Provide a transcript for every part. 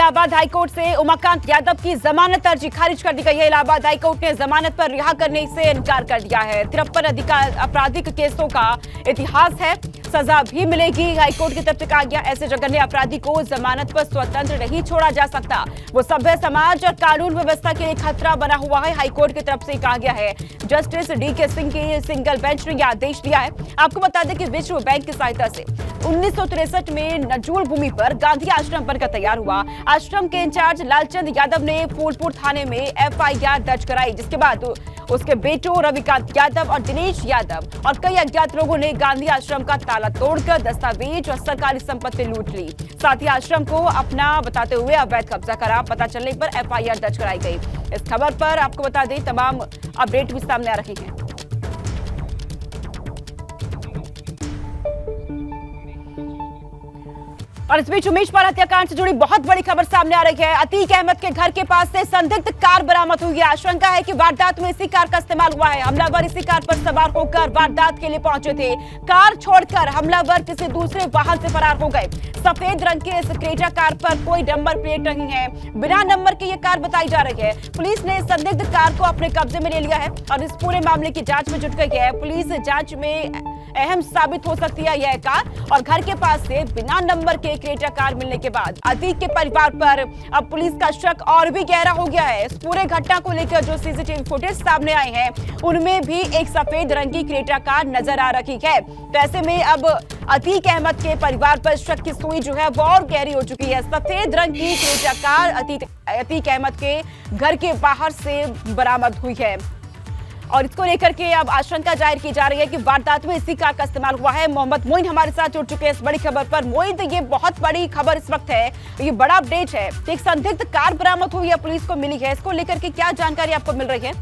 Allahabad high court से उमाकांत यादव की जमानत अर्जी खारिज कर दी गई है। इलाहाबाद हाईकोर्ट ने जमानत पर रिहा करने से इनकार कर दिया है। 53 आपराधिक केसों का इतिहास है, सजा भी मिलेगी। हाईकोर्ट की तरफ से कहा गया ऐसे जघन्य अपराधी को जमानत पर स्वतंत्र नहीं छोड़ा जा सकता, वो सभ्य समाज और कानून व्यवस्था के लिए खतरा बना हुआ है। हाईकोर्ट की तरफ से कहा गया है। जस्टिस DK सिंह की सिंगल बेंच ने यह आदेश दिया है। आपको बता दें कि विश्व बैंक की सहायता से 1963 में नजूल भूमि पर गांधी आश्रम बनकर तैयार हुआ। आश्रम के इंचार्ज लालचंद यादव ने फूलपुर थाने में FIR दर्ज कराई, जिसके बाद उसके बेटों रविकांत यादव और दिनेश यादव और कई अज्ञात लोगों ने गांधी आश्रम का ताला तोड़कर दस्तावेज और सरकारी संपत्ति लूट ली। साथ ही आश्रम को अपना बताते हुए अवैध कब्जा करा। पता चलने पर FIR दर्ज कराई गई। इस खबर पर आपको बता दें तमाम अपडेट भी सामने आ रही हैं। और इस बीच उमेश पाल हत्याकांड से जुड़ी बहुत बड़ी खबर सामने आ रही है। अतीक अहमद के घर के पास से संदिग्ध कार बरामद हुई है। आशंका है कि वारदात में इसी कार का इस्तेमाल हुआ है। हमलावर इसी कार पर सवार होकर वारदात के लिए पहुंचे थे। कार छोड़कर हमलावर किसी दूसरे वाहन से फरार हो गए। सफेद रंग के इस क्रेटा कार पर कोई नंबर प्लेट नहीं है, बिना नंबर की ये कार बताई जा रही है। पुलिस ने संदिग्ध कार को अपने कब्जे में ले लिया है और इस पूरे मामले की जांच में जुट गई है। पुलिस जांच में अहम साबित हो सकती है यह कार। और घर के पास से बिना नंबर के क्रेटा कार मिलने के बाद अतीक के परिवार पर अब पुलिस का शक और भी गहरा हो गया है। इस पूरे घटना को लेकर जो CCTV फुटेज सामने आए हैं उनमें भी एक सफेद रंग की क्रेटा कार नजर आ रही है। तो ऐसे में अब अतीक अहमद के परिवार पर शक की सुई जो है वो और गहरी हो चुकी है। सफेद रंग की क्रेटा कार अतीक अहमद के घर के बाहर से बरामद हुई है और इसको लेकर के अब आशंका जाहिर की जा रही है कि वारदात में इसी कार का इस्तेमाल हुआ है। मोहम्मद मोइन हमारे साथ जुड़ चुके हैं इस बड़ी खबर पर। मोइन, ये बहुत बड़ी खबर इस वक्त है, ये बड़ा अपडेट है। एक संदिग्ध कार बरामद हुई है, पुलिस को मिली है, इसको लेकर के क्या जानकारी आपको मिल रही है?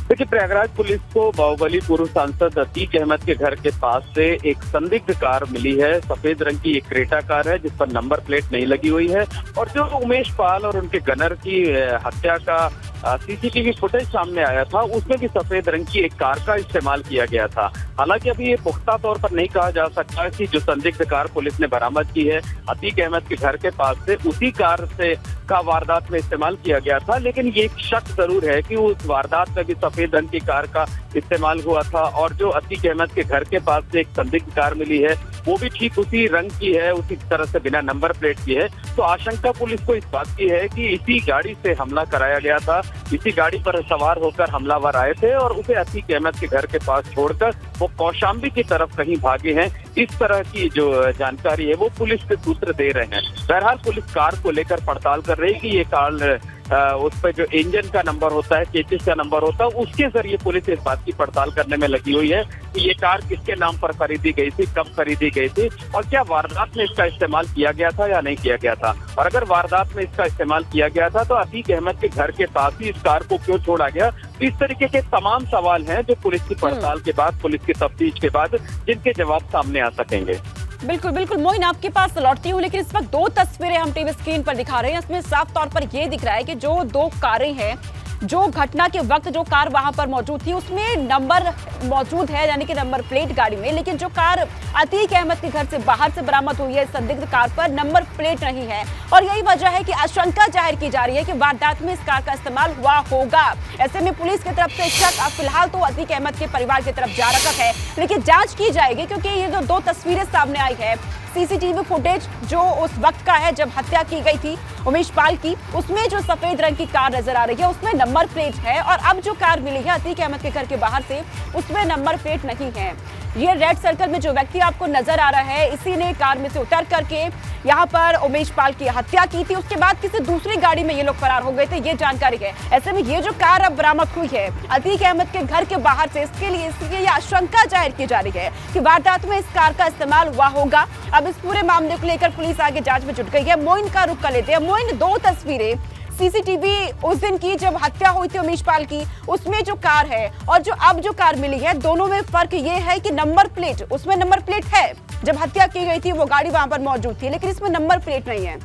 देखिए, प्रयागराज पुलिस को बाहुबली पूर्व सांसद अतीक अहमद के घर के पास से एक संदिग्ध कार मिली है। सफेद रंग की एक क्रेटा कार है जिस पर नंबर प्लेट नहीं लगी हुई है और जो उमेश पाल और उनके गनर की हत्या का CCTV फुटेज सामने आया था उसमें भी सफेद रंग की एक कार का इस्तेमाल किया गया था। हालांकि अभी ये पुख्ता तौर पर नहीं कहा जा सकता कि जो संदिग्ध कार पुलिस ने बरामद की है अतीक अहमद के घर के पास से उसी कार से का वारदात में इस्तेमाल किया गया था, लेकिन ये एक शक जरूर है कि उस वारदात में भी सफेद रंग की कार का इस्तेमाल हुआ था। और जो अतीक अहमद के घर के पास से एक संदिग्ध कार मिली है वो भी ठीक उसी रंग की है, उसी तरह से बिना नंबर प्लेट की है। तो आशंका पुलिस को इस बात की है कि इसी गाड़ी से हमला कराया गया था, इसी गाड़ी पर सवार होकर हमलावर आए थे और उसे अतीक अहमद के घर के पास छोड़कर वो कौशाम्बी की तरफ कहीं भागे हैं। इस तरह की जो जानकारी है वो पुलिस के सूत्र दे रहे हैं। बहरहाल पुलिस कार को लेकर पड़ताल कर रही है कि ये कार उस पर जो इंजन का नंबर होता है, चेसिस का नंबर होता है, उसके जरिए पुलिस इस बात की पड़ताल करने में लगी हुई है कि ये कार किसके नाम पर खरीदी गई थी, कब खरीदी गई थी और क्या वारदात में इसका इस्तेमाल किया गया था या नहीं किया गया था। और अगर वारदात में इसका इस्तेमाल किया गया था तो अतीक अहमद के घर के पास ही इस कार को क्यों छोड़ा गया। इस तरीके के तमाम सवाल हैं जो पुलिस की पड़ताल के बाद, पुलिस की तफ्तीश के बाद जिनके जवाब सामने आ सकेंगे। बिल्कुल बिल्कुल मोइन, आपके पास लौटती हूँ, लेकिन इस वक्त दो तस्वीरें हम टीवी स्क्रीन पर दिखा रहे हैं। इसमें साफ तौर पर यह दिख रहा है कि जो दो कारें हैं, जो घटना के वक्त जो कार वहां पर मौजूद थी उसमें नंबर मौजूद है, यानी कि नंबर प्लेट गाड़ी में, लेकिन जो कार अतीक अहमद के घर से बाहर से बरामद हुई है संदिग्ध कार पर नंबर प्लेट नहीं है। और यही वजह है कि आशंका जाहिर की जा रही है कि वारदात में इस कार का इस्तेमाल हुआ होगा। ऐसे में पुलिस की तरफ से शक फिलहाल तो अतीक अहमद के परिवार की तरफ जा रखा है, लेकिन जांच की जाएगी क्योंकि ये जो दो तस्वीरें सामने आई है CCTV फुटेज जो उस वक्त का है जब हत्या की गई थी उमेश पाल की, उसमें जो सफेद रंग की कार नजर आ रही है उसमें नंबर प्लेट है और अब जो कार मिली है अतीक अहमद के घर के बाहर से उसमें नंबर प्लेट नहीं है। ये रेड सर्कल में जो व्यक्ति आपको नजर आ रहा है इसी ने कार में से उतर करके यहाँ पर उमेश पाल की हत्या की थी। उसके बाद किसी दूसरी गाड़ी में ये लोग फरार हो गए थे, ये जानकारी है। ऐसे में ये जो कार अब बरामद हुई है अतीक अहमद के घर के बाहर से, इसके लिए ये आशंका जाहिर की जा रही है कि वारदात में इस कार का इस्तेमाल हुआ होगा। अब इस पूरे मामले को लेकर पुलिस आगे जांच में जुट गई है। मोइन का रुख कर लेते हैं। मोइन, दो तस्वीरें CCTV उस दिन की जब हत्या हुई थी उमेश पाल की, उसमें जो कार है और जो अब जो कार मिली है, दोनों में फर्क ये है कि नंबर प्लेट, उसमें नंबर प्लेट है, जब हत्या की गई थी वो गाड़ी वहां पर मौजूद थी, लेकिन इसमें नंबर प्लेट नहीं है।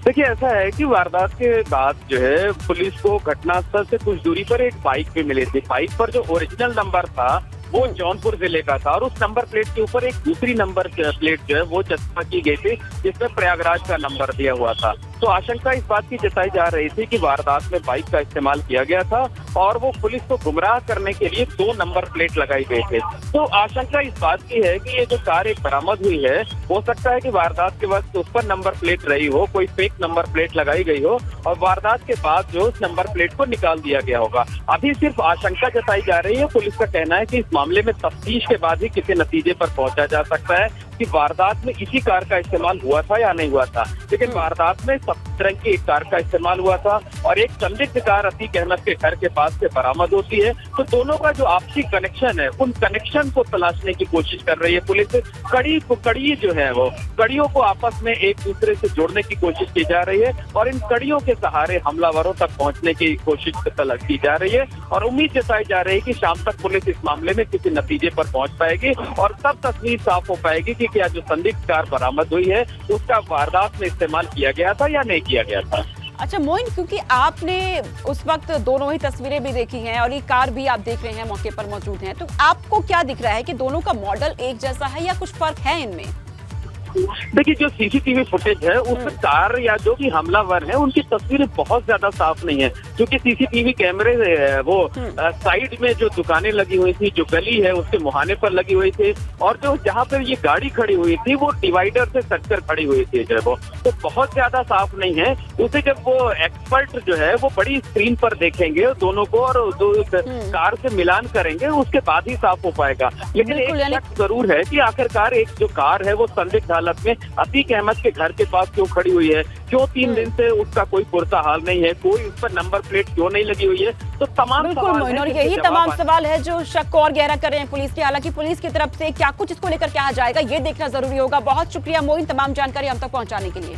देखिए, ऐसा है कि वारदात के बाद जो है पुलिस को घटनास्थल से कुछ दूरी पर एक बाइक भी मिली थी। बाइक पर जो ओरिजिनल नंबर था वो जौनपुर जिले का था और उस नंबर प्लेट के ऊपर एक दूसरी नंबर प्लेट जो है वो चस्पा की गई थी जिसमें प्रयागराज का नंबर दिया हुआ था। तो आशंका इस बात की जताई जा रही थी कि वारदात में बाइक का इस्तेमाल किया गया था और वो पुलिस को गुमराह करने के लिए 2 नंबर प्लेट लगाई गई थे। तो आशंका इस बात की है कि ये जो कार एक बरामद हुई है, हो सकता है कि वारदात के वक्त उस पर नंबर प्लेट रही हो, कोई फेक नंबर प्लेट लगाई गई हो और वारदात के बाद जो उस नंबर प्लेट को निकाल दिया गया होगा। अभी सिर्फ आशंका जताई जा रही है। पुलिस का कहना है कि इस मामले में तफ्तीश के बाद ही किसी नतीजे पर पहुंचा जा सकता है कि वारदात में इसी कार का इस्तेमाल हुआ था या नहीं हुआ था। लेकिन वारदात में सफेद रंग की एक कार का इस्तेमाल हुआ था और एक संदिग्ध कार अतीक अहमद के घर के पास से बरामद होती है। तो दोनों का जो आपसी कनेक्शन है, उन कनेक्शन को तलाशने की कोशिश कर रही है पुलिस। कड़ी जो है वो कड़ियों को आपस में एक दूसरे से जोड़ने की कोशिश की जा रही है और इन कड़ियों के सहारे हमलावरों तक पहुंचने की कोशिश की जा रही है और उम्मीद जताई जा रही है कि शाम तक पुलिस इस मामले में किसी नतीजे पर पहुंच पाएगी और तब तस्वीर साफ हो पाएगी कि क्या जो संदिग्ध कार बरामद हुई है उसका वारदात में इस्तेमाल किया गया था या नहीं किया गया था। अच्छा मोइन, क्योंकि आपने उस वक्त दोनों ही तस्वीरें भी देखी हैं और ये कार भी आप देख रहे हैं, मौके पर मौजूद हैं, तो आपको क्या दिख रहा है कि दोनों का मॉडल एक जैसा है या कुछ फर्क है इनमें? देखिए, जो सीसीटीवी फुटेज है उसमें कार या जो भी हमलावर है उनकी तस्वीरें बहुत ज्यादा साफ नहीं है, क्योंकि सीसीटीवी कैमरे वो साइड में जो दुकानें लगी हुई थी, जो गली है उसके मुहाने पर लगी हुई थी और जो जहाँ पर ये गाड़ी खड़ी हुई थी वो डिवाइडर से सटकर खड़ी हुई थी जो वो, तो बहुत ज्यादा साफ नहीं है। उसे जब वो एक्सपर्ट जो है वो बड़ी स्क्रीन पर देखेंगे दोनों को और दो कार से मिलान करेंगे, उसके बाद ही साफ हो पाएगा। लेकिन एक शक जरूर है कि आखिरकार एक जो कार है वो संदिग्ध हालत में अतीक अहमद के घर के पास क्यों खड़ी हुई है, क्यों 3 दिन से उसका कोई पुरता हाल नहीं है, कोई उस पर नंबर प्लेट क्यों नहीं लगी हुई है। तो तमाम सवाल और यही तमाम सवाल है जो शक को और गहरा कर रहे हैं पुलिस की। हालांकि पुलिस की तरफ से क्या कुछ इसको लेकर कहा जाएगा ये देखना जरूरी होगा। बहुत शुक्रिया मोइन, तमाम जानकारी हम तक पहुंचाने के लिए।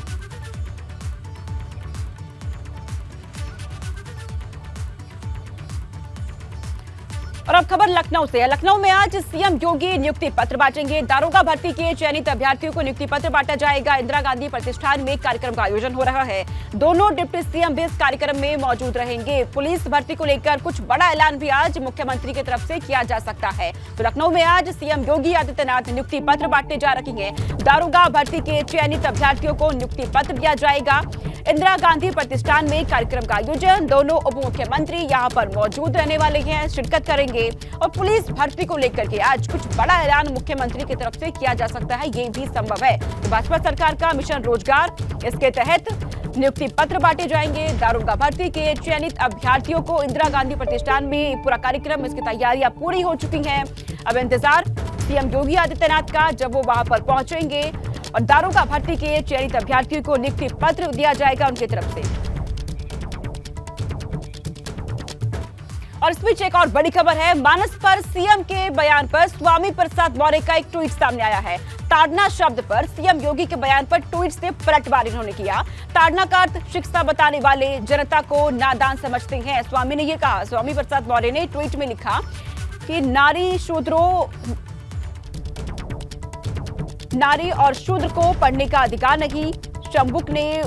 और अब खबर लखनऊ से है। लखनऊ में आज सीएम योगी नियुक्ति पत्र बांटेंगे। दारोगा भर्ती के चयनित अभ्यर्थियों को नियुक्ति पत्र बांटा जाएगा। इंदिरा गांधी प्रतिष्ठान में कार्यक्रम का आयोजन हो रहा है। दोनों डिप्टी सीएम भी इस कार्यक्रम में मौजूद रहेंगे। पुलिस भर्ती को लेकर कुछ बड़ा ऐलान भी आज मुख्यमंत्री की तरफ से किया जा सकता है। तो लखनऊ में आज सीएम योगी आदित्यनाथ नियुक्ति पत्र बांटने जा रहे हैं। दारोगा भर्ती के चयनित अभ्यर्थियों को नियुक्ति पत्र दिया जाएगा। इंदिरा गांधी प्रतिष्ठान में कार्यक्रम का आयोजन, दोनों उप मुख्यमंत्री यहां पर मौजूद रहने वाले हैं, शिरकत करेंगे और पुलिस भर्ती को लेकर के आज कुछ बड़ा ऐलान मुख्यमंत्री की तरफ से किया जा सकता है, ये भी संभव है। तो भाजपा सरकार का मिशन रोजगार, इसके तहत नियुक्ति पत्र बांटे जाएंगे। दारोगा भर्ती के चयनित अभ्यर्थियों को इंदिरा गांधी प्रतिष्ठान में पूरा कार्यक्रम, इसकी तैयारियां पूरी हो चुकी हैं। अब इंतजार सीएम योगी आदित्यनाथ का, जब वो वहां पर पहुंचेंगे और दारोगा भर्ती के चयनित अभ्यर्थियों को नियुक्ति पत्र दिया जाएगा उनकी तरफ से। और इस बीच एक और बड़ी खबर है। मानस पर सीएम के बयान पर स्वामी प्रसाद मौर्य का एक ट्वीट सामने आया है। ताड़ना शब्द पर सीएम योगी के बयान पर ट्वीट से पलटवार इन्होंने किया। ताड़ना का अर्थ शिक्षा बताने वाले जनता को नादान समझते हैं, स्वामी ने ये कहा। स्वामी प्रसाद मौर्य ने ट्वीट में लिखा कि नारी और शूद्र को पढ़ने का अधिकार नहीं। शंभुक ने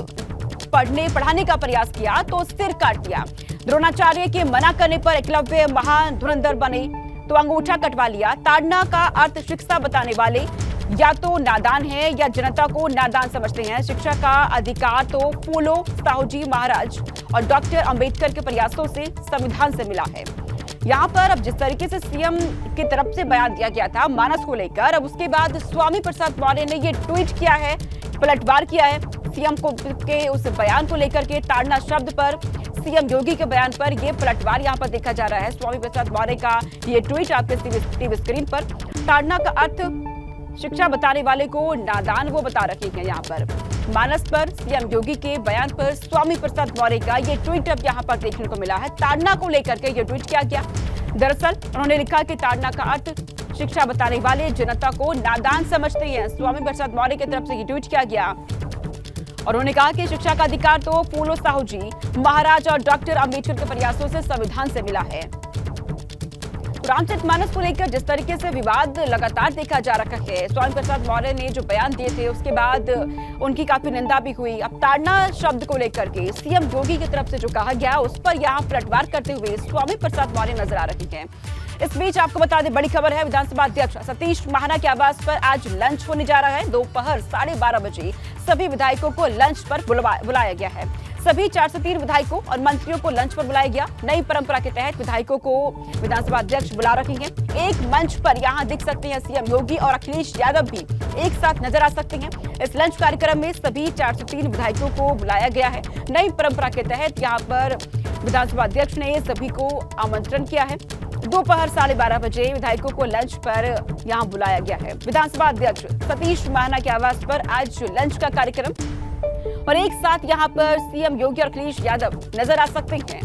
पढ़ाने का प्रयास किया तो सिर काट दिया। द्रोणाचार्य के मना करने पर एकलव्य महान धुरंधर बने तो अंगूठा कटवा लिया। ताड़ना का अर्थ शिक्षा बताने वाले या तो नादान है या जनता को नादान समझते हैं। शिक्षा का अधिकार तो फूलो साहू जी महाराज और डॉक्टर अंबेडकर के प्रयासों से संविधान से मिला है। यहाँ पर अब जिस तरीके से सीएम की तरफ से बयान दिया गया था मानस को लेकर, अब उसके बाद स्वामी प्रसाद मौर्य ने ये ट्वीट किया है, पलटवार किया है सीएम को के उस बयान को लेकर के। ताड़ना शब्द पर सीएम योगी के बयान पर यह पलटवार यहाँ पर देखा जा रहा है। स्वामी प्रसाद मौर्य का ये ट्वीट आपके टीवी स्क्रीन पर। ताड़ना का अर्थ शिक्षा बताने वाले को नादान वो बता रखे हैं यहाँ पर। मानस पर सीएम योगी के बयान पर स्वामी प्रसाद मौर्य का ये ट्वीट अब यहाँ पर देखने को मिला है। ताड़ना को लेकर के ये ट्वीट किया गया। दरअसल उन्होंने लिखा कि ताड़ना का अर्थ शिक्षा बताने वाले जनता को नादान समझते हैं। स्वामी प्रसाद मौर्य की तरफ से ये ट्वीट किया गया और उन्होंने कहा कि शिक्षा का अधिकार तो फूलो साहू जी महाराज और डॉक्टर अंबेडकर के प्रयासों से संविधान से मिला है। रामचरितमानस को लेकर जिस तरीके से विवाद लगातार देखा जा रहा है, स्वामी प्रसाद मौर्य ने जो बयान दिए थे उसके बाद उनकी काफी निंदा भी हुई। अब ताड़ना शब्द को लेकर के सीएम योगी की तरफ से जो कहा गया उस पर यहाँ पलटवार करते हुए स्वामी प्रसाद मौर्य नजर आ रहे हैं। इस बीच आपको बता दें, बड़ी खबर है, विधानसभा अध्यक्ष सतीश महाना के आवास पर आज लंच होने जा रहा है। दोपहर 12:30 बजे सभी विधायकों को लंच पर बुलाया गया है। सभी 403 विधायकों और मंत्रियों को लंच पर बुलाया गया। नई परंपरा के तहत विधायकों को विधानसभा अध्यक्ष बुला रखे हैं। एक मंच पर यहां दिख सकते हैं सीएम योगी और अखिलेश यादव भी एक साथ नजर आ सकते हैं। इस लंच कार्यक्रम में सभी 403 विधायकों को बुलाया गया है। नई परंपरा के तहत यहां पर विधानसभा अध्यक्ष ने सभी को आमंत्रण किया है। दोपहर 12:30 बजे विधायकों को लंच पर यहां बुलाया गया है। विधानसभा अध्यक्ष सतीश महाना के आवास पर आज लंच का कार्यक्रम और एक साथ यहां पर सीएम योगी और अखिलेश यादव नजर आ सकते हैं।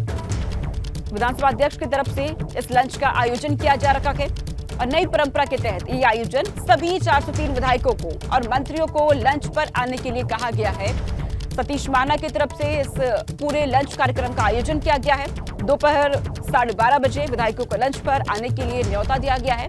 विधानसभा अध्यक्ष की तरफ से इस लंच का आयोजन किया जा रखा है और नई परंपरा के तहत ये आयोजन सभी 403 विधायकों को और मंत्रियों को लंच पर आने के लिए कहा गया है। सतीश महाना की तरफ से इस पूरे लंच कार्यक्रम का आयोजन किया गया है। दोपहर 12:30 बजे विधायकों को लंच पर आने के लिए न्योता दिया गया है।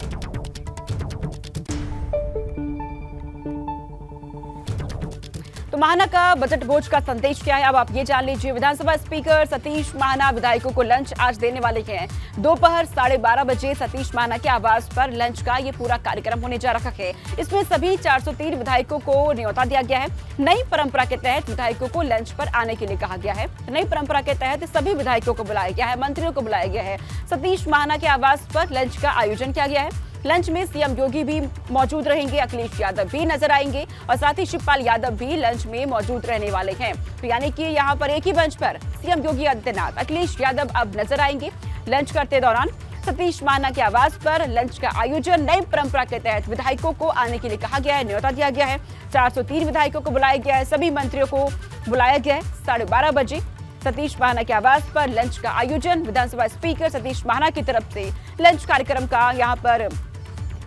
तो महाना का बजट भोज का संदेश क्या है, अब आप ये जान लीजिए। विधानसभा स्पीकर सतीश महाना विधायकों को लंच आज देने वाले हैं। दोपहर 12:30 बजे सतीश महाना के आवास पर लंच का ये पूरा कार्यक्रम होने जा रहा है। इसमें सभी 403 विधायकों को न्योता दिया गया है। नई परंपरा के तहत विधायकों को लंच पर आने के लिए कहा गया है। नई परंपरा के तहत सभी विधायकों को बुलाया गया है, मंत्रियों को बुलाया गया है। सतीश महाना के आवास पर लंच का आयोजन किया गया है। लंच में सीएम योगी भी मौजूद रहेंगे, अखिलेश यादव भी नजर आएंगे और साथ ही शिवपाल यादव भी लंच में मौजूद रहने वाले हैं। तो यानी कि यहाँ पर एक ही मंच पर सीएम योगी आदित्यनाथ, अखिलेश यादव अब नजर आएंगे। लंच करते दौरान सतीश महाना के आवास पर लंच का आयोजन नई परंपरा के तहत विधायकों को आने के लिए कहा गया है, न्योता दिया गया है। 403 विधायकों को बुलाया गया है, सभी मंत्रियों को बुलाया गया है। 12:30 बजे सतीश महाना के आवास पर लंच का आयोजन, विधानसभा स्पीकर सतीश महाना की तरफ से लंच कार्यक्रम का यहाँ पर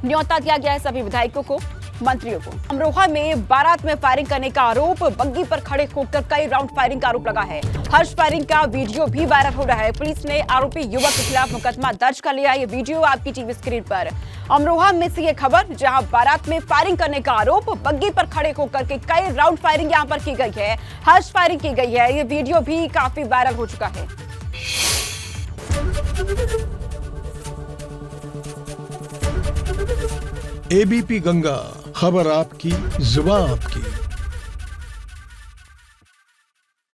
न्योता दिया गया है सभी विधायकों को, मंत्रियों को। अमरोहा में बारात में फायरिंग करने का आरोप, बग्गी पर खड़े होकर कई राउंड फायरिंग का आरोप लगा है। हर्ष फायरिंग का वीडियो भी वायरल हो रहा है। पुलिस ने आरोपी युवक के खिलाफ मुकदमा दर्ज कर लिया है। ये वीडियो आपकी टीवी स्क्रीन पर। अमरोहा में से ये खबर, जहां बारात में फायरिंग करने का आरोप, बग्गी पर खड़े होकर के कई राउंड फायरिंग यहां पर की गई है, हर्ष फायरिंग की गई है। ये वीडियो भी काफी वायरल हो चुका है। एबीपी गंगा, खबर आपकी, जुबान आपकी।